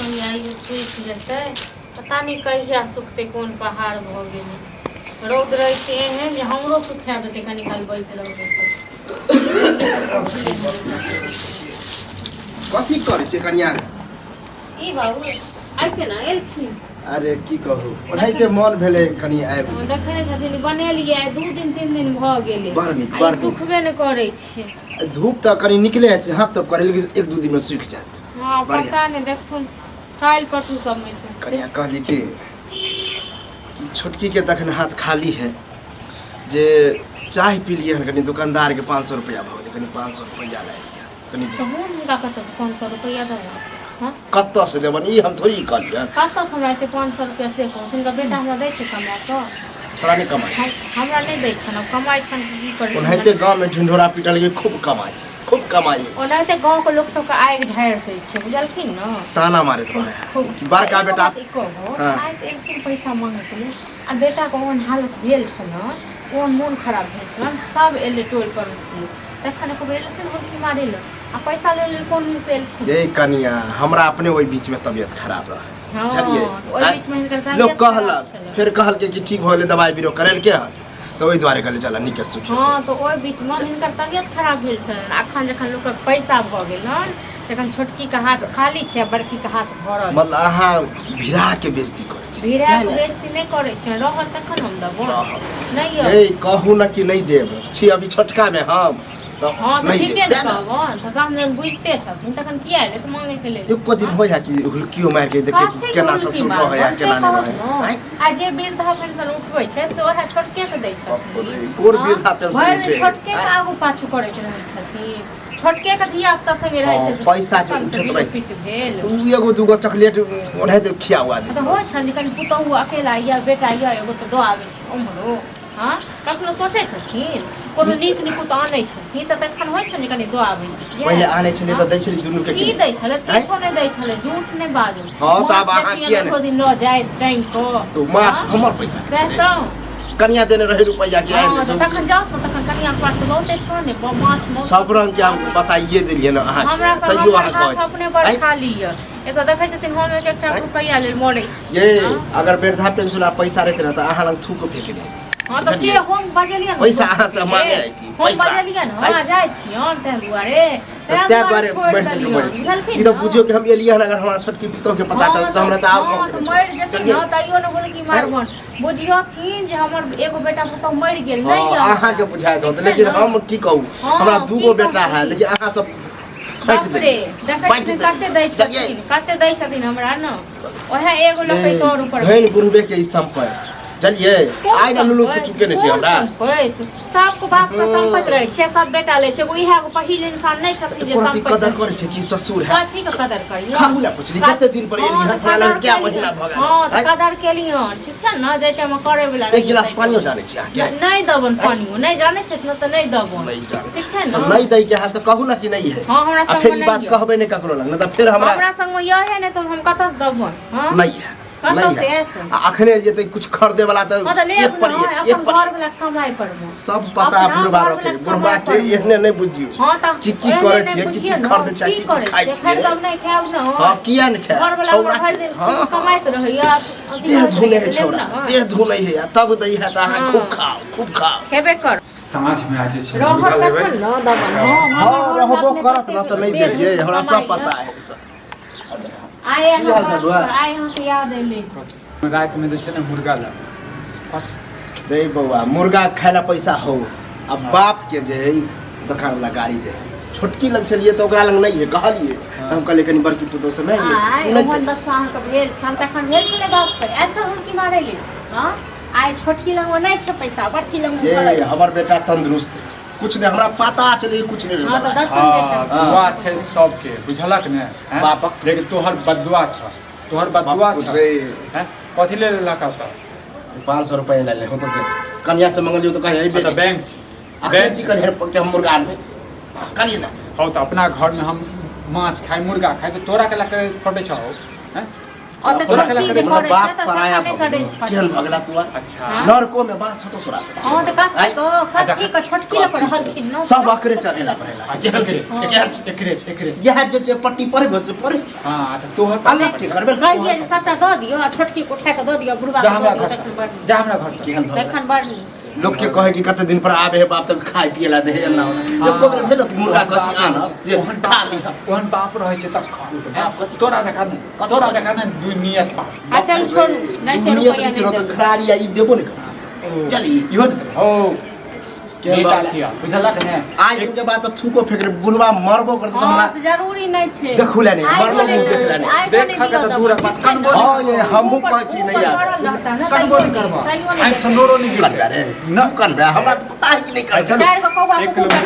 कहिया सूख जेतै पता नहीं कहिया सुखते कौन पहाड़ भ गेलै रौद रहे छै एहन जे हमरो सुखा देतै कनी काल बैस रहबै कथी करे छै कनिया ई बाबू आइ केना एलखिन अरे की कहू ओनाहिते मन भेलै कनी आबि देखै नहि छथिन बनेलियै 2 दिन 3 दिन भ गेलै बड़ नीक आ सुखबे नहि करै छै धूप तऽ कनी निकले छै हाथ तो करे लेकिन 1-2 दिन में सूख जात हां पता नहीं देखथुन काल परसू सब में सूख कनिया कहली कि छोटकी के तखन हाथ खाली है जे चाय पी लिए हन कनी दुकानदार के 500 रुपया भ गेलै कनी 500 रुपया ला लिया कनी समूह हुनका कत से 500 रुपया देबा हां कत से देबन ई हम थोड़ी कहलिए कत से हमरा के 500 रुपया से कहू तिनका बेटा हमरा दै छै कमा के थोड़ा नहीं कमाई हमरा नहीं दै छन कमाई छन की करे ओनाहिते गांव में ढिंढोरा पीटल के खूब कमाई ओनाहिते गांव के लोग सब के आग ढार दै छै बुझलखिन न ताना मारत रहे बड़का बेटा हां आज एक दिन पैसा मांगत ले आ बेटा के ओहन हालत भेल छ न ओहन मन खराब भेल छ सब एले टोल पर स्कूल तखन को बेलखिन हम की मारे ल आ पैसा ले ले कोन मुंह से एलखिन ये कनिया हमरा अपने ओई बीच में तबीयत खराब रहे चलिए ओई बीच में हिनकर लोग कहलक फिर कहल के कि ठीक भले दवाई बीरो करल के तो ओई द्वारे कहले चला निके सुखी हां तो ओई बीच में हिनकर तबीयत खराब भेल छ अखन जखन लोक के पैसा भ गेल तखन छोटकी के हाथ खाली छै बड़की के हाथ भरल मतलब अहाँ भिरा के बेइज्जती करे छी भिरा के बेइज्जती नहीं करे छै रहत तखन हम देबो नहीं ए कहू ना कि नहीं देब छी अभी छोटका में हम तो हां तो नहीं ठीक है देब कहबो त हम बुझते छथिन तखन किया एले त मांगे के लेल एको दिन होया कि हुलकियो मार के देखे कि केना ससुर रहे या केना नहीं रहे आ जे वृद्धा पेंशन उठबै छै से ओहे छोटके के दै छथिन कोन वृद्धा पेंशन उठे छोटके के आगू पाछू करे छथिन छोटके के धिया पुता संगे रहे छै पैसा जो उठत रहे भेल तू एगो दूगो चॉकलेट ओनाहिते खियावा दे त हो छन कनी पुतहु अकेला या बेटा या एगो त दो आबै छै उमरो हां कखनो सोचे छथिन कोनो नीक निकुत आनै छथिन त तखन होय छै कनी दो आबै छै पहिले आनै छले त दै छले दुनु के की दै छले किछो नै दै छले झूठ नै बाजू हां त अब अहाँ किया नै दिन ल जाय टाइम को तो माछ हमर पैसा कनिया देने रहे रुपया के आए तो तखन जाओ तो तखन कनिया के पास तो बहुते छ ने माछ सब रंग के हम बताइए देलिए न अहाँ तइयो अहाँ कहै छी अपने बड़ खाली है ए तो देखै छथिन हम एकटा रुपया लेल मरै छी ये अगर वृद्धा पेंशन आ पैसा रहते न त अहाँ लंग थूक फेंक दे हां तो के हम बजलिए पैसा अहाँ से मांगे आई थी पैसा बजलिए न हां जाय छी हम ते दुआरे ते दुआरे बैठ जलिए ई तो बुझियो कि हम एलिए अगर हमरा छोटकी पुतो के पता चल त हमरा त आउ मर जेतै न तइयो न बोल की मारबन बुझियो थिन जे हमर एगो बेटा पुतो मर गेल नै अहाँ के बुझाय दो लेकिन हम की कहू हमरा दूगो बेटा है लेकिन अहाँ सब फट दे कते दै छथिन हमरा न ओहे एगो लपै तोर ऊपर धैन बुढ़बे के ई संपय चलिए आइ न लुलु के चुके नै छै हमरा सबको बाप का संपत्ति रहे छै सब बेटा ले छै ओही एगो पहिल इंसान नै छथिन जे संपत्ति कदर करे छै कि ससुर है कथि के कदर करियो खाबुला पुछली कते दिन पर एली हन हमरा क्या महीना भ गेल हां त कदर केलियो ठीक छै न जे टाइम करे वाला एक गिलास पानियो जाने छी आके नै दबन पानियो नै जाने छै न त नै दबन नै जाने ठीक छै न नै दै के हाथ त कहू ना कि नै है हां हमरा संग फिर बात कहबे नै ककरो लग न त फिर हमरा संग यह है नै त हम कतस दबन हां नै है अखने जेते कुछ खरीदे वाला त एक पर एक पर घर वाला कमाई पड़बो सब पता बुढ़वा के एहने नै बुझियो की करे छियै की खरीदे छै की खाइ छियै सब नै खाब न हां किया नै खाय छौरा हां कमाइत रहैया देह धुने है छौरा देह धुने है तब दई है त अहाँ खूब खाओ खेबे कर समाज में आज छै मुर्गा लेबै न दबन हां रहबो करत न त नै देलिए हमरा सब पता है सब आए हम से याद एले रात में जे छै न मुर्गा ला रे बौआ मुर्गा खाइला पैसा हो अब बाप के जे है दुकान वाला गाड़ी दे छोटकी लग चलिए तो ओकरा लग नहीं है कहलिए हम कहले कनी बड़की पुतो से मैं ले नहीं छै बस साह के भेल छन तखन भेल छले बाप पे ऐसा हम की मारे ले हां आइ छोटकी लग नहीं छै पैसा बड़की लग ए हमर बेटा तंदुरुस्त कुछ नहीं हमरा पता चले कुछ नहीं हां त दुआ छै सबके बुझलक ने बापक लेकिन तोहर बदुआ छ तोहर बदुआ छ हैं कथि ले लेला का 500 रुपया ले ले हो तो दे कन्या से मंगलियो तो कहे तो बैंक बैंक की करे के हम मुर्गा आनबे कलिए ना हो तो अपना घर में हम माछ खाए मुर्गा खाए तो तोरा के ला करे फटे छ हैं और तो तोरा छोटकी कला जे करे करे बाप छै त पराया तखने करे केहन भगला तू अच्छा हाँ। नरको में बात होतो तोरा से हां त का आइ। तो कथी का छोटकी ल पर हलखिन न सब अकरे चढ़ेला पड़ेला केहन छै केहन छै एकरे यह जे पट्टी पर से पड़े छै हाँ तो तोहर अलग के करबे कहिए जे सबटा द दियो आ छोटकी को उठा के द दियो बुढ़वा जा हमरा के घर तखन से बड़ जा हमरा घर से केहन भगला तखन बड़ नी लोग के कहे कि कते दिन पर आबे है बाप तक खाए पिए ला दे ना एको बेर भेलो कि मुर्गा कछ आन जे खा ली ओहन बाप रहै छै तखन तोरा जका ने दुनिया बा आ चल छोड़ू नहीं छै नियत रुपया की नहीं तो दे खरारी आई देबो नहीं चली इहो ने हो के बेटा बात छिया बुझलक ने आज के बाद तो थूको फेंक रे बुलवा मरबो करते तो हमरा हां जरूरी नहीं छै देखू ले नहीं मरलो मुंह देख ले नहीं देखा के तो दूर बात कनबो हां ये हमहु कहै छी नहीं यार कनबो नहीं करबा आइ संदोरो नहीं गिर कर रे न कर हमरा तो पता है कि नहीं कर चार गो कौवा एक किलो